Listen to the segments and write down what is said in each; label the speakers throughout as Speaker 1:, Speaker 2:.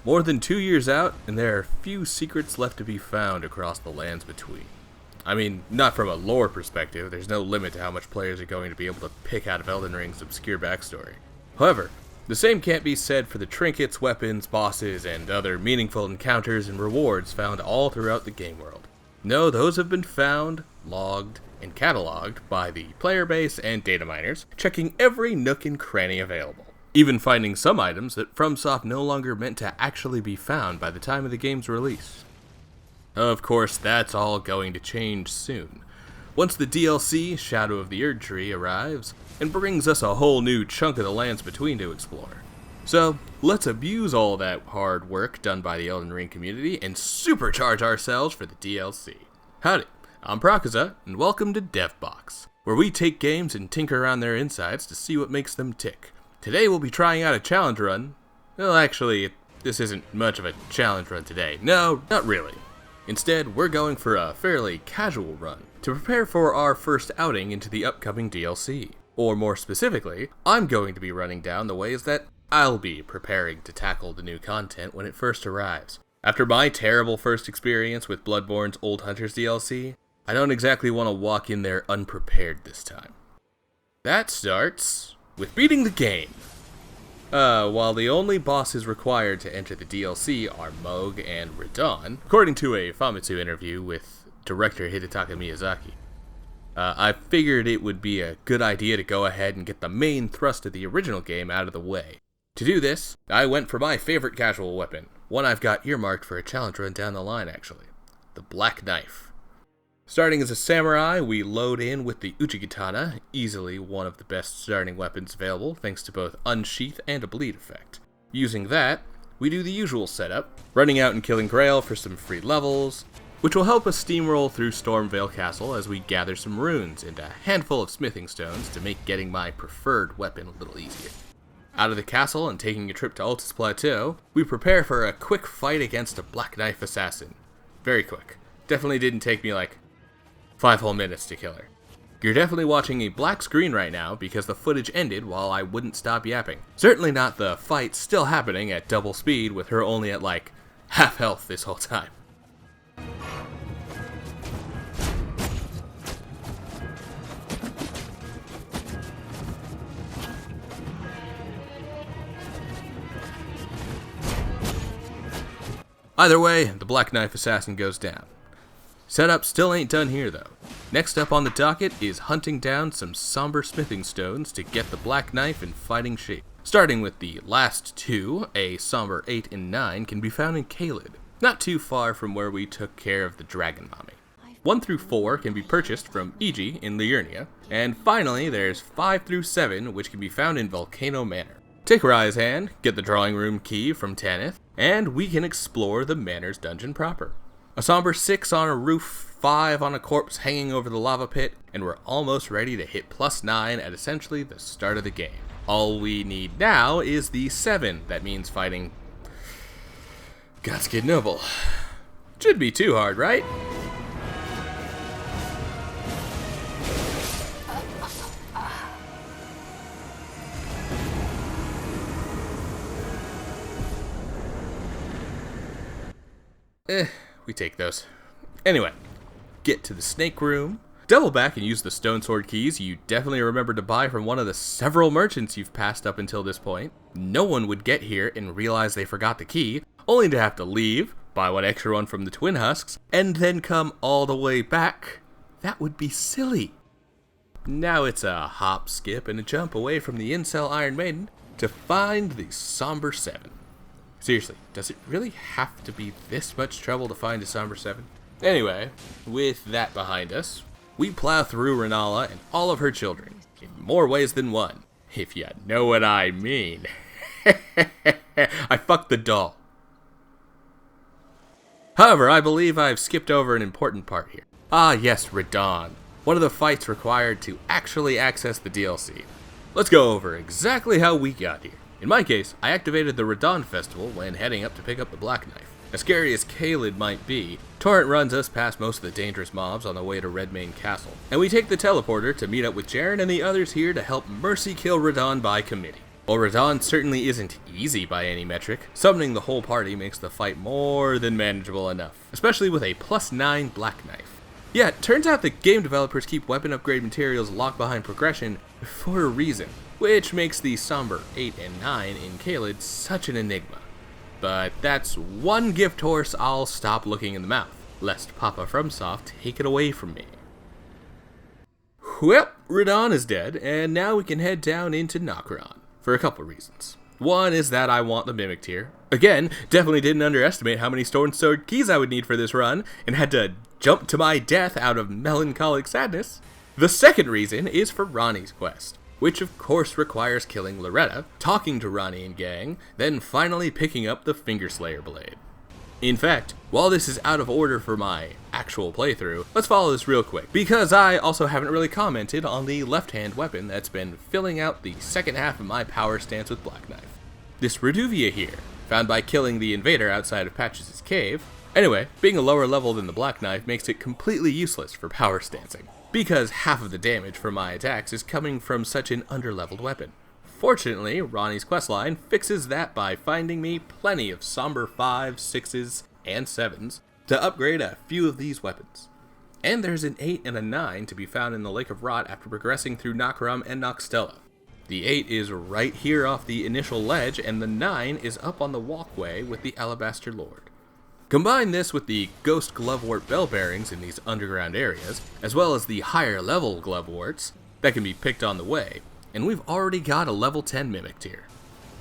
Speaker 1: More than 2 years out, and there are few secrets left to be found across the lands between. I mean, not from a lore perspective, there's no limit to how much players are going to be able to pick out of Elden Ring's obscure backstory. However, the same can't be said for the trinkets, weapons, bosses, and other meaningful encounters and rewards found all throughout the game world. No, those have been found, logged, and cataloged by the player base and data miners, checking every nook and cranny available. Even finding some items that FromSoft no longer meant to actually be found by the time of the game's release. Of course, that's all going to change soon, once the DLC, Shadow of the Erdtree, arrives, and brings us a whole new chunk of the lands between to explore. So, let's abuse all that hard work done by the Elden Ring community and supercharge ourselves for the DLC. Howdy, I'm Prakuza, and welcome to DevBox, where we take games and tinker around their insides to see what makes them tick. Today we'll be trying out a challenge run. Well, actually, this isn't much of a challenge run today. No, not really. Instead, we're going for a fairly casual run to prepare for our first outing into the upcoming DLC. Or more specifically, I'm going to be running down the ways that I'll be preparing to tackle the new content when it first arrives. After my terrible first experience with Bloodborne's Old Hunters DLC, I don't exactly want to walk in there unprepared this time. That starts with beating the game. While the only bosses required to enter the DLC are Moog and Radon, according to a Famitsu interview with director Hidetaka Miyazaki, I figured it would be a good idea to go ahead and get the main thrust of the original game out of the way. To do this, I went for my favorite casual weapon, one I've got earmarked for a challenge run down the line actually, the Black Knife. Starting as a samurai, we load in with the Uchikatana, easily one of the best starting weapons available thanks to both unsheath and a bleed effect. Using that, we do the usual setup, running out and killing Grail for some free levels, which will help us steamroll through Stormvale Castle as we gather some runes and a handful of smithing stones to make getting my preferred weapon a little easier. Out of the castle and taking a trip to Altus Plateau, we prepare for a quick fight against a Black Knife assassin. Very quick. Definitely didn't take me like 5 whole minutes to kill her. You're definitely watching a black screen right now because the footage ended while I wouldn't stop yapping. Certainly not the fight still happening at double speed with her only at like half health this whole time. Either way, the Black Knife assassin goes down. Setup still ain't done here though. Next up on the docket is hunting down some somber smithing stones to get the Black Knife in fighting shape. Starting with the last two, a somber 8 and 9 can be found in Caelid, not too far from where we took care of the Dragon Mommy. 1 through 4 can be purchased from Iji in Liurnia, and finally there's 5 through 7 which can be found in Volcano Manor. Take Rai's hand, get the drawing room key from Tanith, and we can explore the manor's dungeon proper. A somber 6 on a roof, 5 on a corpse hanging over the lava pit, and we're almost ready to hit +9 at essentially the start of the game. All we need now is the 7, that means fighting Godskid Noble. Shouldn't be too hard, right? We take those. Anyway, get to the snake room, double back and use the stone sword keys you definitely remember to buy from one of the several merchants you've passed up until this point. No one would get here and realize they forgot the key, only to have to leave, buy one extra one from the Twin Husks, and then come all the way back. That would be silly. Now it's a hop, skip, and a jump away from the Incel Iron Maiden to find the somber 7. Seriously, does it really have to be this much trouble to find a somber 7? Anyway, with that behind us, we plow through Renala and all of her children, in more ways than one, if you know what I mean. I fucked the doll. However, I believe I've skipped over an important part here. Ah yes, Radon, one of the fights required to actually access the DLC. Let's go over exactly how we got here. In my case, I activated the Radon Festival when heading up to pick up the Black Knife. As scary as Caelid might be, Torrent runs us past most of the dangerous mobs on the way to Redmane Castle, and we take the teleporter to meet up with Jaren and the others here to help mercy kill Radon by committee. While Radahn certainly isn't easy by any metric, summoning the whole party makes the fight more than manageable enough, especially with a +9 Black Knife. Yeah, it turns out that game developers keep weapon upgrade materials locked behind progression for a reason, which makes the somber 8 and 9 in Caelid such an enigma. But that's one gift horse I'll stop looking in the mouth, lest Papa FromSoft take it away from me. Well, Radahn is dead, and now we can head down into Nokron, for a couple reasons. One is that I want the Mimic tier. Again, definitely didn't underestimate how many Stone Sword keys I would need for this run, and had to jump to my death out of melancholic sadness. The second reason is for Ranni's quest, which of course requires killing Loretta, talking to Ranni and gang, then finally picking up the Fingerslayer blade. In fact, while this is out of order for my actual playthrough, let's follow this real quick, because I also haven't really commented on the left-hand weapon that's been filling out the second half of my power stance with Black Knife. This Reduvia here, found by killing the invader outside of Patches' cave. Anyway, being a lower level than the Black Knife makes it completely useless for power stancing, because half of the damage from my attacks is coming from such an underleveled weapon. Fortunately, Ranni's questline fixes that by finding me plenty of somber 5s, 6s, and 7s to upgrade a few of these weapons. And there's an 8 and a 9 to be found in the Lake of Rot after progressing through Nokrom and Nokstella. The 8 is right here off the initial ledge, and the 9 is up on the walkway with the Alabaster Lord. Combine this with the Ghost Glovewort bell bearings in these underground areas, as well as the higher level Gloveworts that can be picked on the way, and we've already got a level 10 Mimic tier.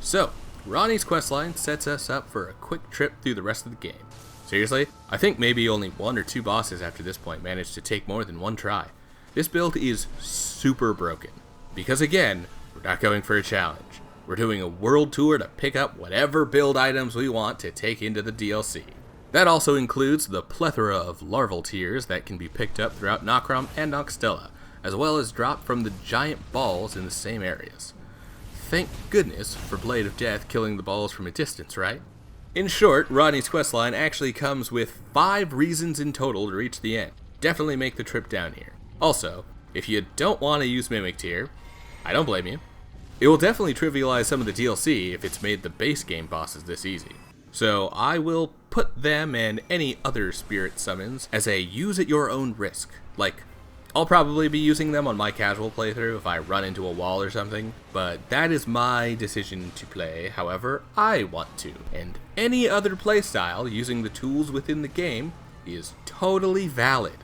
Speaker 1: So, Ranni's questline sets us up for a quick trip through the rest of the game. Seriously, I think maybe only 1 or 2 bosses after this point managed to take more than one try. This build is super broken, because again, we're not going for a challenge. We're doing a world tour to pick up whatever build items we want to take into the DLC. That also includes the plethora of larval tiers that can be picked up throughout Nokrom and Nokstella, as well as dropped from the giant balls in the same areas. Thank goodness for Blade of Death killing the balls from a distance, right? In short, Ranni's questline actually comes with 5 reasons in total to reach the end. Definitely make the trip down here. Also, if you don't want to use Mimic tier, I don't blame you. It will definitely trivialize some of the DLC if it's made the base game bosses this easy. So I will put them and any other spirit summons as a use at your own risk. Like, I'll probably be using them on my casual playthrough if I run into a wall or something, but that is my decision to play however I want to. And any other playstyle using the tools within the game is totally valid,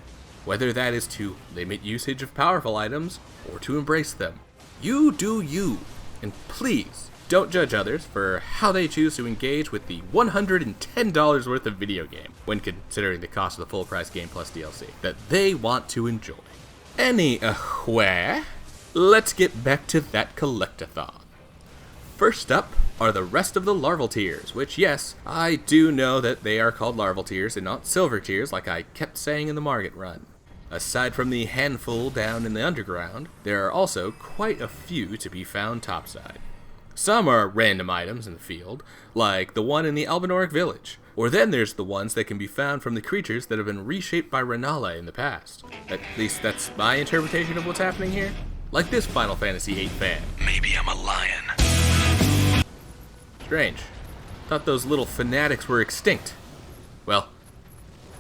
Speaker 1: whether that is to limit usage of powerful items or to embrace them. You do you, and please don't judge others for how they choose to engage with the $110 worth of video game, when considering the cost of the full price game plus DLC, that they want to enjoy. Anyway, let's get back to that collectathon. First up are the rest of the larval tiers, which yes, I do know that they are called larval tiers and not silver tiers like I kept saying in the Margit run. Aside from the handful down in the underground, there are also quite a few to be found topside. Some are random items in the field, like the one in the Albinoric village, or then there's the ones that can be found from the creatures that have been reshaped by Rennala in the past. At least that's my interpretation of what's happening here. Like this Final Fantasy VIII fan.
Speaker 2: Maybe I'm a lion.
Speaker 1: Strange. Thought those little fanatics were extinct. Well,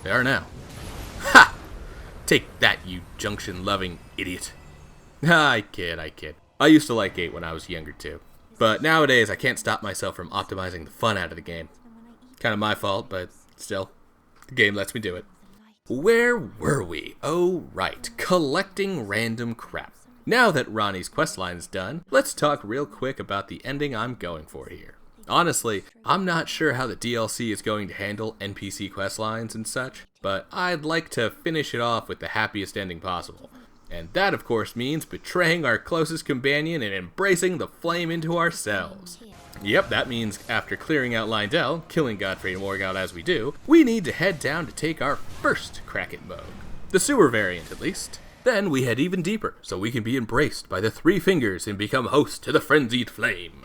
Speaker 1: they are now. Ha! Take that, you junction-loving idiot. I kid. I used to like 8 when I was younger too. But nowadays, I can't stop myself from optimizing the fun out of the game. Kind of my fault, but still, the game lets me do it. Where were we? Oh, right, collecting random crap. Now that Ranni's questline is done, let's talk real quick about the ending I'm going for here. Honestly, I'm not sure how the DLC is going to handle NPC questlines and such, but I'd like to finish it off with the happiest ending possible. And that, of course, means betraying our closest companion and embracing the flame into ourselves. Yep, that means after clearing out Lindell, killing Godfrey and Morgoth as we do, we need to head down to take our first crack at Moog. The sewer variant, at least. Then we head even deeper, so we can be embraced by the 3 fingers and become host to the frenzied flame.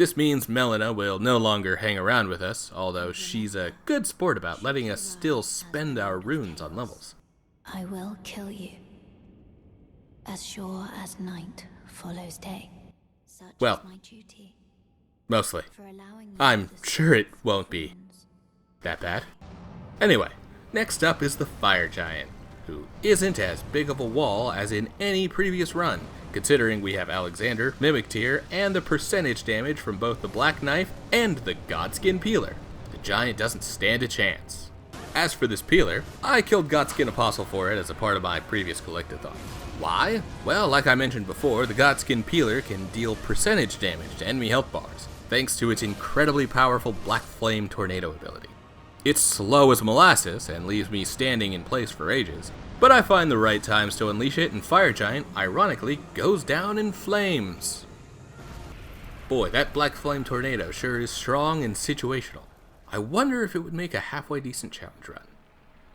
Speaker 1: This means Melina will no longer hang around with us, although she's a good sport about letting us still spend our runes on levels.
Speaker 3: I will kill you, as sure as night follows day. Such
Speaker 1: Well,
Speaker 3: is my duty
Speaker 1: mostly.
Speaker 3: for allowing you
Speaker 1: I'm
Speaker 3: to
Speaker 1: sure it won't be that bad. Anyway, next up is the Fire Giant, who isn't as big of a wall as in any previous run, considering we have Alexander, Mimic Tier, and the percentage damage from both the Black Knife and the Godskin Peeler. The Giant doesn't stand a chance. As for this Peeler, I killed Godskin Apostle for it as a part of my previous collectathon. Why? Well, like I mentioned before, the Godskin Peeler can deal percentage damage to enemy health bars, thanks to its incredibly powerful Black Flame Tornado ability. It's slow as molasses and leaves me standing in place for ages, but I find the right times to unleash it, and Fire Giant, ironically, goes down in flames. Boy, that Black Flame Tornado sure is strong and situational. I wonder if it would make a halfway decent challenge run.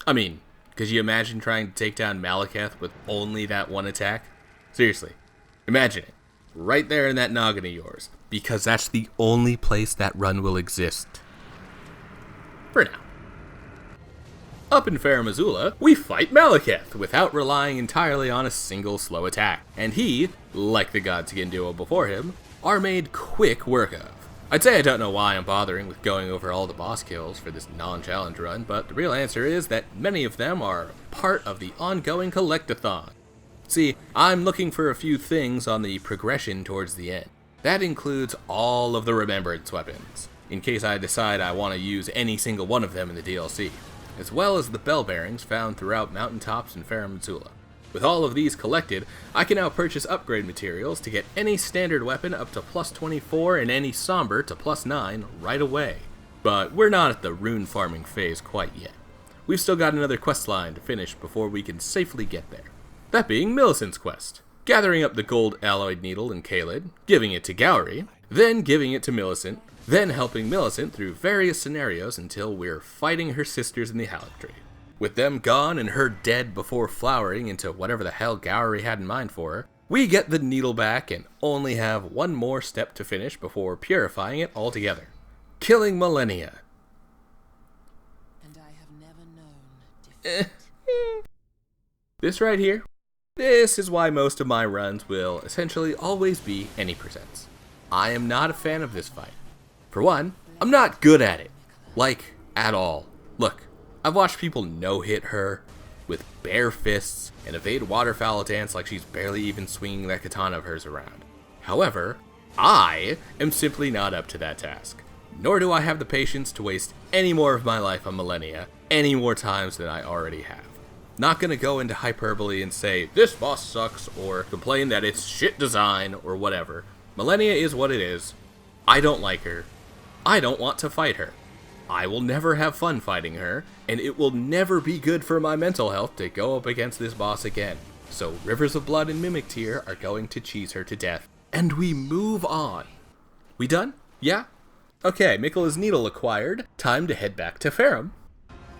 Speaker 1: I mean, could you imagine trying to take down Malekith with only that one attack? Seriously, imagine it. Right there in that noggin of yours. Because that's the only place that run will exist. For now. Up in Farum Azula, we fight Malekith without relying entirely on a single slow attack. And he, like the Godskin duo before him, are made quick work of. I'd say I don't know why I'm bothering with going over all the boss kills for this non-challenge run, but the real answer is that many of them are part of the ongoing collectathon. See, I'm looking for a few things on the progression towards the end. That includes all of the Remembrance weapons, in case I decide I want to use any single one of them in the DLC, as well as the bell bearings found throughout mountaintops in Farum Azula. With all of these collected, I can now purchase upgrade materials to get any standard weapon up to plus 24 and any somber to plus 9 right away. But we're not at the rune farming phase quite yet. We've still got another quest line to finish before we can safely get there. That being Millicent's quest. Gathering up the gold alloyed needle in Caelid, giving it to Gowry, then giving it to Millicent, then helping Millicent through various scenarios until we're fighting her sisters in the Erdtree. With them gone and her dead before flowering into whatever the hell Gowry had in mind for her, we get the needle back and only have one more step to finish before purifying it altogether. Killing Millennia.
Speaker 4: And I have never known defeat.
Speaker 1: This right here, this is why most of my runs will essentially always be any presents. I am not a fan of this fight. For one, I'm not good at it. Like, at all. Look, I've watched people no-hit her with bare fists and evade waterfowl dance like she's barely even swinging that katana of hers around. However, I am simply not up to that task. Nor do I have the patience to waste any more of my life on Millennia any more times than I already have. Not gonna go into hyperbole and say, this boss sucks, or complain that it's shit design, or whatever. Millennia is what it is. I don't like her. I don't want to fight her. I will never have fun fighting her, and it will never be good for my mental health to go up against this boss again. So Rivers of Blood and Mimic Tier are going to cheese her to death. And we move on. We done? Yeah? Okay, Miquella's Needle acquired. Time to head back to Farum.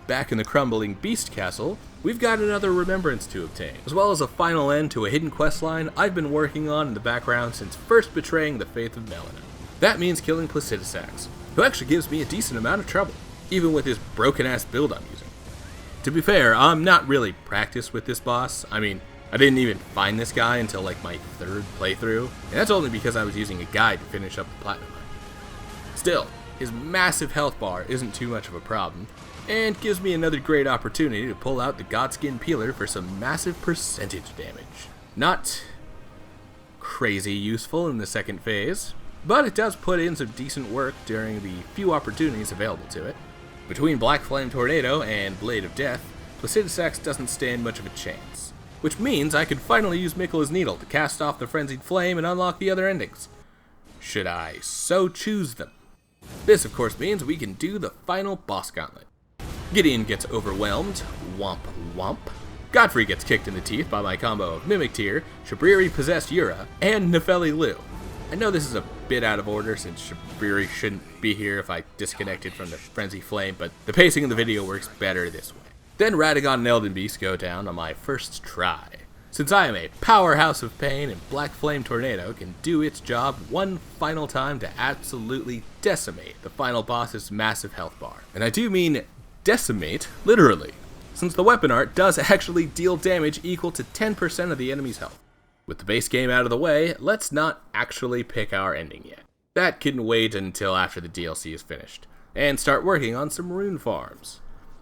Speaker 1: Back in the crumbling Beast Castle, we've got another remembrance to obtain, as well as a final end to a hidden questline I've been working on in the background since first betraying the faith of Melina. That means killing Placidusax, who actually gives me a decent amount of trouble, even with his broken-ass build I'm using. To be fair, I'm not really practiced with this boss. I mean, I didn't even find this guy until like my third playthrough, and that's only because I was using a guide to finish up the platinum run. Still, his massive health bar isn't too much of a problem, and gives me another great opportunity to pull out the Godskin Peeler for some massive percentage damage. Not crazy useful in the second phase, but it does put in some decent work during the few opportunities available to it. Between Black Flame Tornado and Blade of Death, Placidusax doesn't stand much of a chance, which means I could finally use Miquella's Needle to cast off the Frenzied Flame and unlock the other endings, should I so choose them. This of course means we can do the final boss gauntlet. Gideon gets overwhelmed, womp womp. Godfrey gets kicked in the teeth by my combo of Mimic Tier, Shabriri possessed Yura, and Nefeli Liu. I know this is a bit out of order since Shabriri shouldn't be here if I disconnected from the Frenzy Flame, but the pacing of the video works better this way. Then Radagon and Elden Beast go down on my first try. since I am a powerhouse of pain and Black Flame Tornado can do its job one final time to absolutely decimate the final boss's massive health bar. And I do mean decimate, literally, since the weapon art does actually deal damage equal to 10% of the enemy's health. With the base game out of the way, let's not actually pick our ending yet. That can wait until after the DLC is finished, and start working on some rune farms.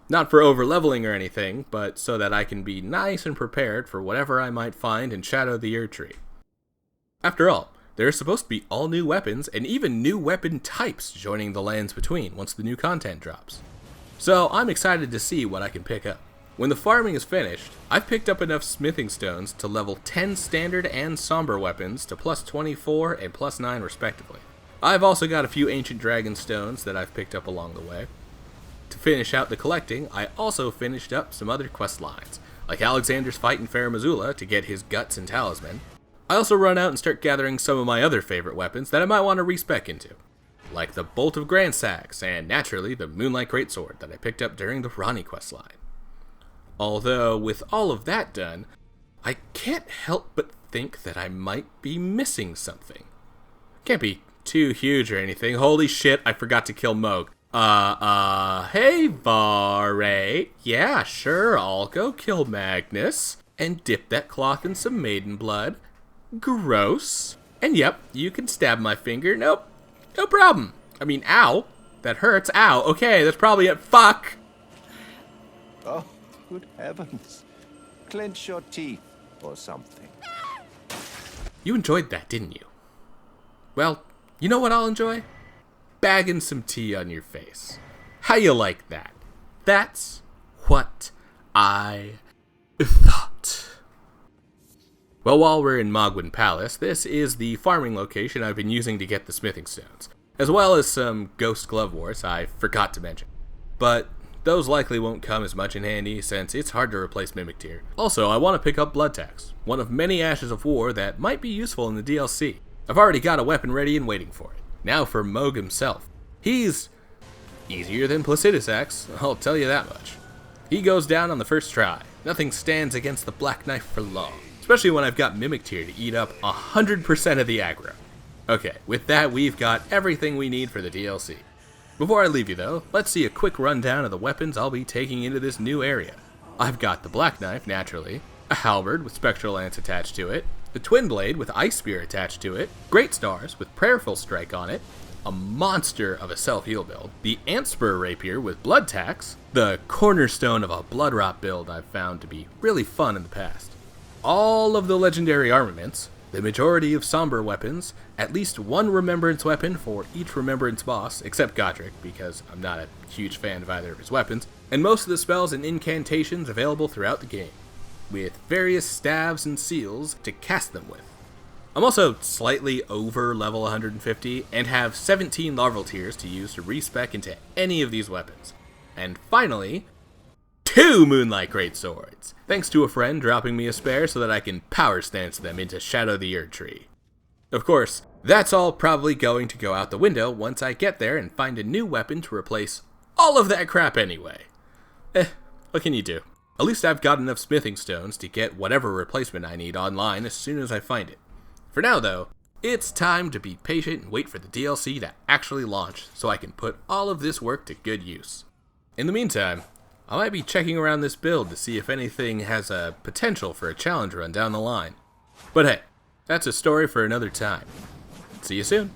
Speaker 1: Not for over-leveling or anything, but so that I can be nice and prepared for whatever I might find in Shadow the Erdtree. After all, there are supposed to be all new weapons and even new weapon types joining the lands between once the new content drops. So I'm excited to see what I can pick up. When the farming is finished, I've picked up enough smithing stones to level 10 standard and somber weapons to plus 24 and plus 9 respectively. I've also got a few ancient dragon stones that I've picked up along the way. To finish out the collecting, I also finished up some other quest lines, like Alexander's fight in Fair Missoula to get his guts and talisman. I also run out and start gathering some of my other favorite weapons that I might want to respec into, like the Bolt of Grandsax and, naturally, the Moonlight Greatsword that I picked up during the Ronnie quest line. Although, with all of that done, I can't help but think that I might be missing something. Can't be too huge or anything. Holy shit, I forgot to kill Moog. Hey, Varate. Yeah, sure, I'll go kill Magnus and dip that cloth in some maiden blood. Gross. And yep, you can stab my finger. Nope, no problem. I mean, ow. That hurts. Ow. Okay, that's probably it. Fuck.
Speaker 5: Oh, good heavens. Clench your teeth or something.
Speaker 1: You enjoyed that, didn't you? Well, you know what I'll enjoy? Bagging some tea on your face. How you like that? That's what I thought. Well, while we're in Mogwin Palace, this is the farming location I've been using to get the smithing stones, as well as some ghost glove warts I forgot to mention. But those likely won't come as much in handy since it's hard to replace Mimic Tear. Also, I want to pick up Blood Tax, one of many Ashes of War that might be useful in the DLC. I've already got a weapon ready and waiting for it. Now for Moog himself. He's easier than Placidus Axe, I'll tell you that much. He goes down on the first try. Nothing stands against the Black Knife for long, especially when I've got Mimic Tear to eat up 100% of the aggro. Okay, with that we've got everything we need for the DLC. Before I leave you though, let's see a quick rundown of the weapons I'll be taking into this new area. I've got the Black Knife, naturally, a halberd with Spectral Lance attached to it, the Twin Blade with Ice Spear attached to it, Great Stars with Prayerful Strike on it, a monster of a self-heal build, the Antspur Rapier with Blood Tax, the cornerstone of a Blood Rot build I've found to be really fun in the past. All of the legendary armaments, the majority of somber weapons, at least one remembrance weapon for each remembrance boss, except Godric, because I'm not a huge fan of either of his weapons, and most of the spells and incantations available throughout the game, with various staves and seals to cast them with. I'm also slightly over level 150 and have 17 larval tiers to use to respec into any of these weapons. And finally, 2 Moonlight Greatswords, thanks to a friend dropping me a spare so that I can power stance them into Shadow the Erdtree. Of course, that's all probably going to go out the window once I get there and find a new weapon to replace all of that crap anyway. What can you do? At least I've got enough smithing stones to get whatever replacement I need online as soon as I find it. For now though, it's time to be patient and wait for the DLC to actually launch so I can put all of this work to good use. In the meantime, I might be checking around this build to see if anything has a potential for a challenge run down the line. But hey, that's a story for another time. See you soon.